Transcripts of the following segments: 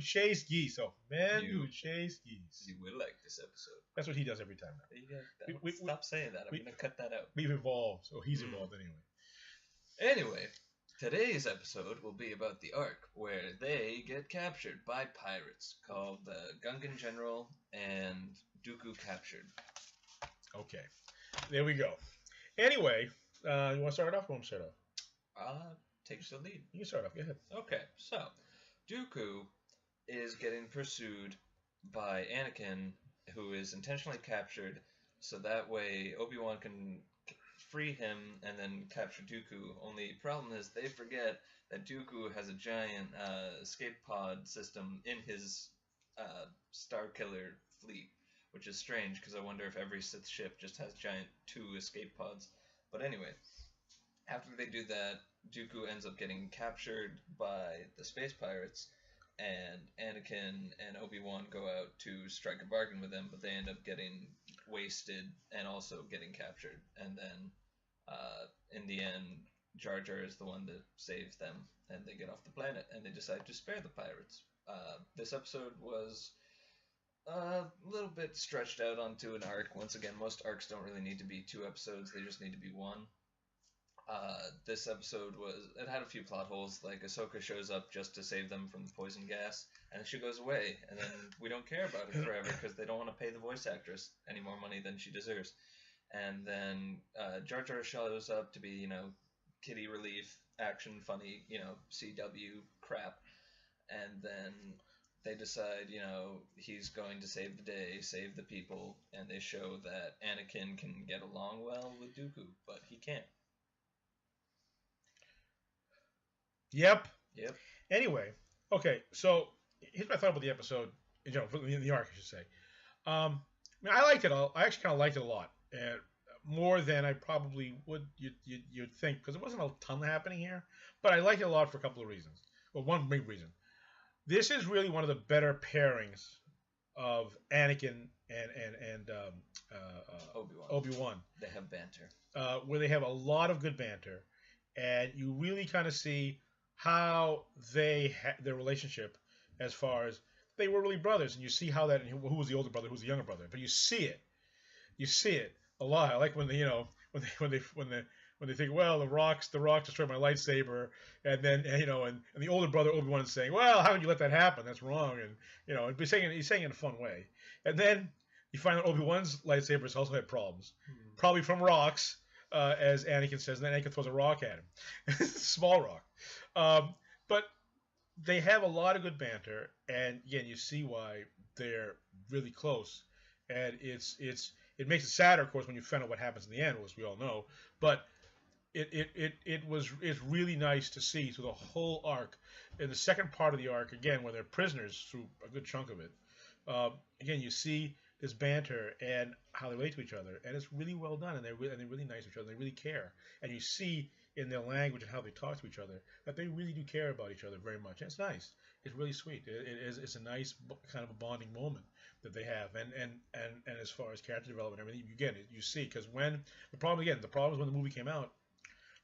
chase geese. Oh, men who chase geese. You will like this episode. That's what he does every time now. Stop saying that. I'm going to cut that out. We've evolved. So he's evolved anyway. Anyway, today's episode will be about the Ark, where they get captured by pirates called the Gungan General and Dooku captured. Okay. There we go. Anyway, you want to start off or want to start off? Take the lead. You can start off. Go ahead. Okay, so Dooku is getting pursued by Anakin, who is intentionally captured, so that way Obi-Wan can free him and then capture Dooku. Only problem is they forget that Dooku has a giant escape pod system in his Starkiller fleet, which is strange because I wonder if every Sith ship just has giant 2 escape pods. But anyway, after they do that, Dooku ends up getting captured by the space pirates, and Anakin and Obi-Wan go out to strike a bargain with them, but they end up getting wasted and also getting captured. And then, in the end, Jar Jar is the one that saves them, and they get off the planet, and they decide to spare the pirates. This episode was a little bit stretched out onto an arc. Once again, most arcs don't really need to be 2 episodes, they just need to be 1. This episode it had a few plot holes, like Ahsoka shows up just to save them from the poison gas, and then she goes away, and then we don't care about it forever because they don't want to pay the voice actress any more money than she deserves. And then Jar Jar shows up to be, kiddie relief, action, funny, CW crap, and then they decide, he's going to save the day, save the people, and they show that Anakin can get along well with Dooku, but he can't. Yep. Anyway, okay, so here's what I thought about the episode, in general, the arc, I should say. I liked it all. I actually kind of liked it a lot, and more than I probably would you'd think, because there wasn't a ton happening here, but I liked it a lot for a couple of reasons. Well, one big reason. This is really one of the better pairings of Anakin and Obi-Wan. They have banter. Where they have a lot of good banter, and you really kind of see how their relationship, as far as they were really brothers, and you see how that, who was the older brother, who's the younger brother, but you see it a lot. I like when they when they think, well, the rock destroyed my lightsaber, and then and the older brother Obi-Wan is saying, well, how could you let that happen? That's wrong, and he's saying it in a fun way, and then you find that Obi-Wan's lightsabers also had problems, probably from rocks. As Anakin says, and then Anakin throws a rock at him. Small rock. But they have a lot of good banter, and again, you see why they're really close. And it makes it sadder, of course, when you find out what happens in the end, as we all know. But it's really nice to see through the whole arc. In the second part of the arc, again, where they're prisoners through a good chunk of it, again, you see this banter and how they relate to each other, and it's really well done, and they're really nice to each other. They really care, and you see in their language and how they talk to each other that they really do care about each other very much. And it's nice. It's really sweet. It's a nice kind of a bonding moment that they have, and as far as character development, and everything, you see, because when the problem is when the movie came out,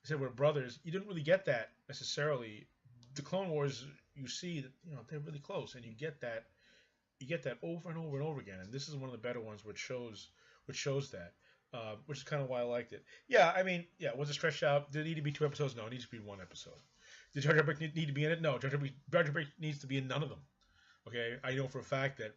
they said we're brothers. You didn't really get that necessarily. The Clone Wars, you see that they're really close, and you get that. You get that over and over and over again, and this is one of the better ones which shows that, which is kind of why I liked it. Was it stretched out? Did it need to be 2 episodes? No, it needs to be 1 episode. Did Jar Jar Binks need to be in it? No, Jar Jar Binks needs to be in none of them. Okay, I know for a fact that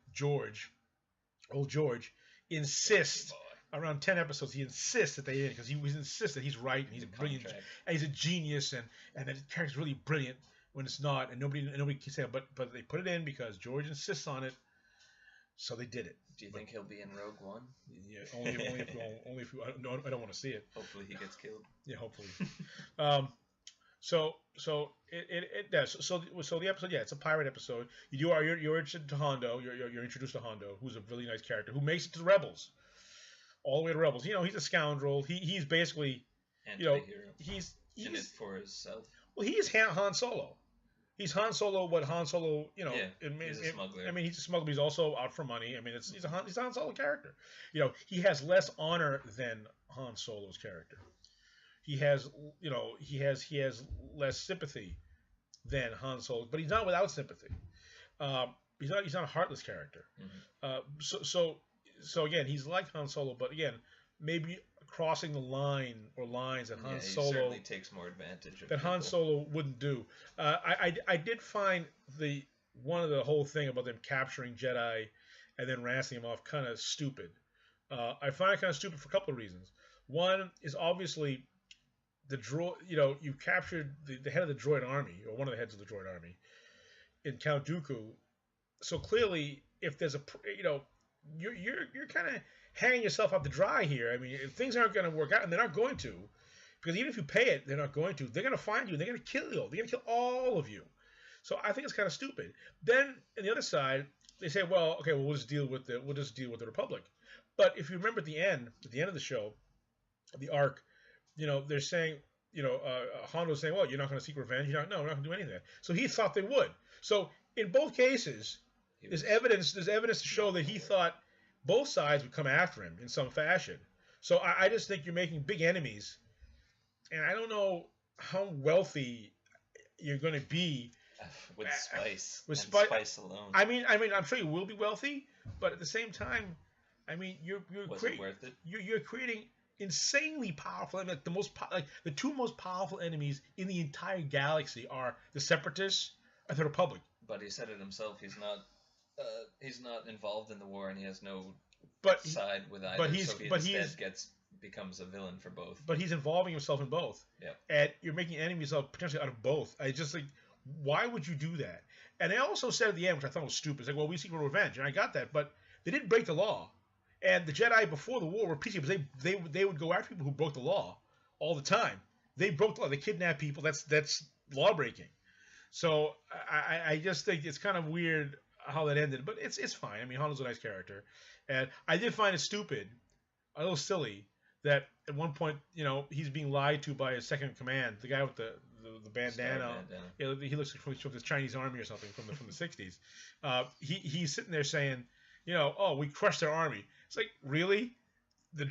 old George, insists around 10 episodes. He insists that they in because he insists that he's right and he's a brilliant and he's a genius and that his character's really brilliant when it's not, and nobody can say it, but they put it in because George insists on it. So they did it. Do you think he'll be in Rogue One? Yeah, only if I don't want to see it. Hopefully he gets killed. Yeah, hopefully. So it does. So the episode, it's a pirate episode. You're introduced to Hondo. You're introduced to Hondo, who's a really nice character who makes it to the Rebels, all the way to Rebels. He's a scoundrel. He's basically anti-hero. He's in it for himself. Well, he is Han Solo. He's Han Solo, what Han Solo, he's a smuggler. He's a smuggler, but he's also out for money. He's a Han Solo character. He has less honor than Han Solo's character. He has less sympathy than Han Solo, but he's not without sympathy. He's not a heartless character. Mm-hmm. So again, he's like Han Solo, but again, maybe crossing the line or lines that Han He Solo certainly takes more advantage of that people. Han Solo wouldn't do. I did find the one of the whole thing about them capturing Jedi and then ransoming them off kind of stupid. I find it kind of stupid for a couple of reasons. One is obviously the droid. You captured the head of the droid army, or one of the heads of the droid army, in Count Dooku. So clearly, if there's you're kind of hanging yourself up to dry here. I mean, if things aren't going to work out, and they're not going to, because even if you pay it, they're not going to. They're going to find you. They're going to kill you. They're going to kill all of you. So I think it's kind of stupid. Then on the other side, they say, well, okay, well, we'll just deal with the Republic. But if you remember at the end of the show, the arc, they're saying, Hondo's saying, well, you're not going to seek revenge. We're not going to do anything. So he thought they would. So in both cases, there's evidence to show that he thought both sides would come after him in some fashion. So I just think you're making big enemies, and I don't know how wealthy you're going to be with spice. With spice alone. I mean, I'm sure you will be wealthy, but at the same time, I mean, Was it worth it? You're creating insanely powerful, like the two most powerful enemies in the entire galaxy are the Separatists and the Republic. But he said it himself. He's not involved in the war, and he has no side with either. But he becomes a villain for both. But he's involving himself in both. Yeah. And you're making enemies potentially out of both. I just think, why would you do that? And they also said at the end, which I thought was stupid, it's like, well, we seek revenge, and I got that, but they didn't break the law. And the Jedi before the war were peacekeepers. They would go after people who broke the law all the time. They broke the law. They kidnapped people. That's law breaking. So I just think it's kind of weird how that ended, but it's fine. I mean, Hondo's a nice character, and I did find it stupid, a little silly, that at one point, he's being lied to by his second in command, the guy with the bandana. Yeah, he looks from the Chinese army or something from the 60s. He's sitting there saying, oh, we crushed their army. It's like, really, the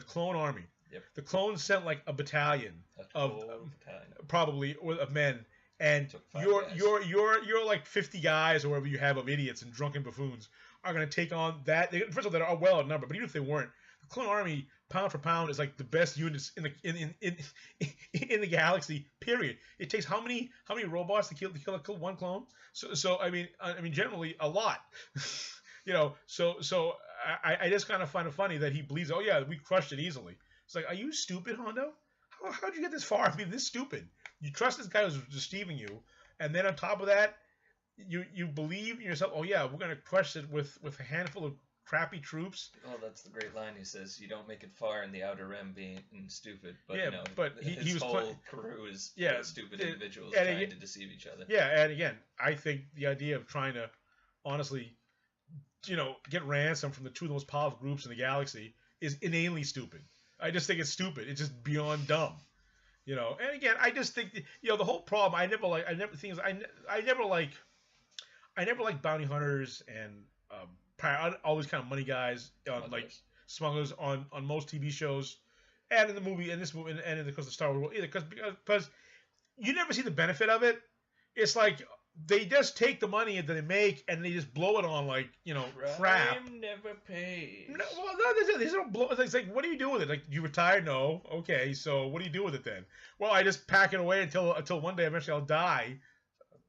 clone army. Yep. The clones sent like a battalion probably of men, and you're like 50 guys or whatever you have of idiots and drunken buffoons are going to take on that. First of all, they're well outnumbered, but even if they weren't, the clone army pound for pound is like the best units in the galaxy. Period. It takes how many robots to kill one clone? So I mean generally a lot. So I just kind of find it funny that he believes, oh yeah, we crushed it easily. It's like, are you stupid, Hondo? How'd you get this far? I mean, this stupid. You trust this guy who's deceiving you, and then on top of that, you believe in yourself. Oh yeah, we're gonna crush it with a handful of crappy troops. Oh, that's the great line. He says, "You don't make it far in the Outer Rim being stupid." But yeah, but his whole crew is stupid individuals trying to deceive each other. Yeah, and again, I think the idea of trying to honestly, get ransom from the two of the most powerful groups in the galaxy is inanely stupid. I just think it's stupid. It's just beyond dumb. And again, I just think the whole problem. I never like bounty hunters and all these kind of money guys, like smugglers on most TV shows, and in the movie, and in the Star Wars world either, because you never see the benefit of it. It's like they just take the money that they make and they just blow it on crap. Crime never pays. No, they don't blow. It's like, what do you do with it? Like, you retire? No. Okay, so what do you do with it then? Well, I just pack it away until one day eventually I'll die.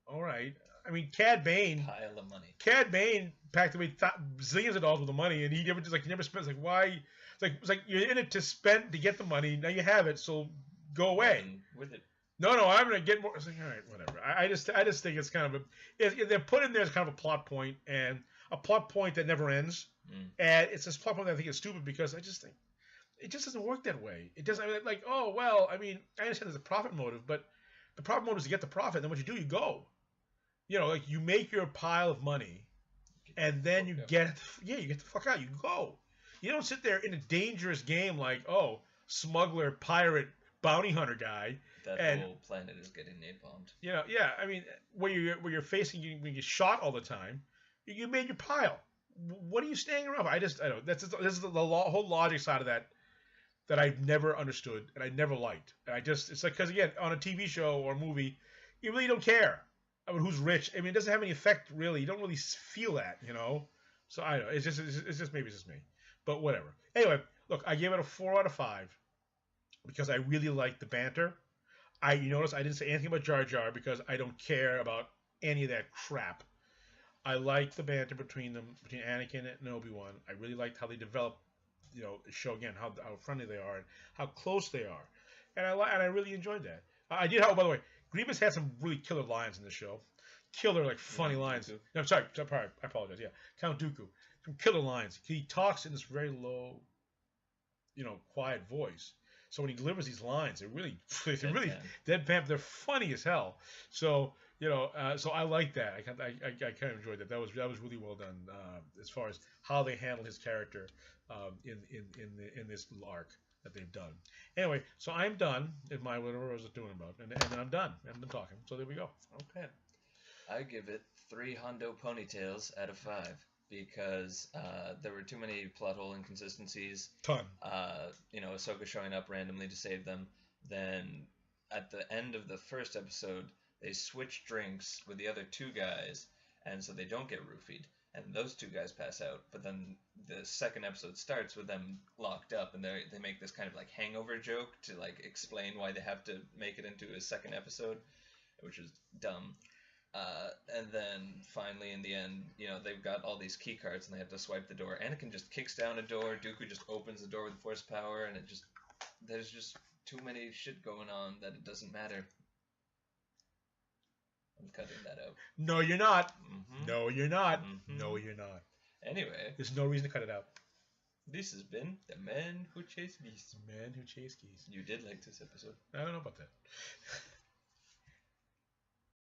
All right. I mean, Cad Bane. Pile of money. Cad Bane packed away zillions of dollars with the money, and he never spends. Like, why? It's like you're in it to get the money. Now you have it, so go away. With it. No, I'm gonna get more. It's like, all right, whatever. I just think it's kind of they're put in there as kind of a plot point, and a plot point that never ends. And it's this plot point that I think is stupid because I just think it just doesn't work that way. It doesn't like, oh well, I mean, I understand there's a profit motive, but the profit motive is to get the profit. Then what you do, you go. Like you make your pile of money, and then you get the fuck out. You go. You don't sit there in a dangerous game like, oh, smuggler, pirate, bounty hunter guy. That whole planet is getting napalmed. Yeah. I mean, where you're facing, when you get shot all the time, you made your pile. What are you staying around for? I don't. This is the whole logic side of that I've never understood and I never liked. And it's like, because again, on a TV show or a movie, you really don't care I mean, who's rich. I mean, it doesn't have any effect really. You don't really feel that, So I don't know. It's just maybe it's just me, but whatever. Anyway, look, I gave it a 4 out of 5 because I really liked the banter. You notice I didn't say anything about Jar Jar because I don't care about any of that crap. I liked the banter between them, between Anakin and Obi-Wan. I really liked how they developed, show again how friendly they are and how close they are, and I really enjoyed that. I did. By the way, Grievous had some really killer lines in the show. Killer, like funny lines. Dooku. No, I'm sorry. I apologize. Yeah, Count Dooku. Some killer lines. He talks in this very low, quiet voice. So when he delivers these lines, they're really deadpan. They're funny as hell. So so I like that. I kind of enjoyed that. That was really well done as far as how they handled his character in this little arc that they've done. Anyway, so I'm done in my whatever I was doing about, and then I'm done. I'm done talking. So there we go. Okay. I give it 3 Hondo ponytails out of 5 because there were too many plot hole inconsistencies. Ton. Ahsoka showing up randomly to save them. Then at the end of the first episode, they switch drinks with the other 2 guys, and so they don't get roofied. And those 2 guys pass out. But then the second episode starts with them locked up, and they make this kind of like hangover joke to like explain why they have to make it into a second episode, which is dumb. And then finally, in the end, they've got all these key cards and they have to swipe the door. Anakin just kicks down a door. Dooku just opens the door with force power, and there's just too many shit going on that it doesn't matter. I'm cutting that out. No, you're not. Mm-hmm. No, you're not. Mm-hmm. No, you're not. Anyway, there's no reason to cut it out. This has been The Man Who Chased Geese. The Man Who Chased Geese. You did like this episode. I don't know about that.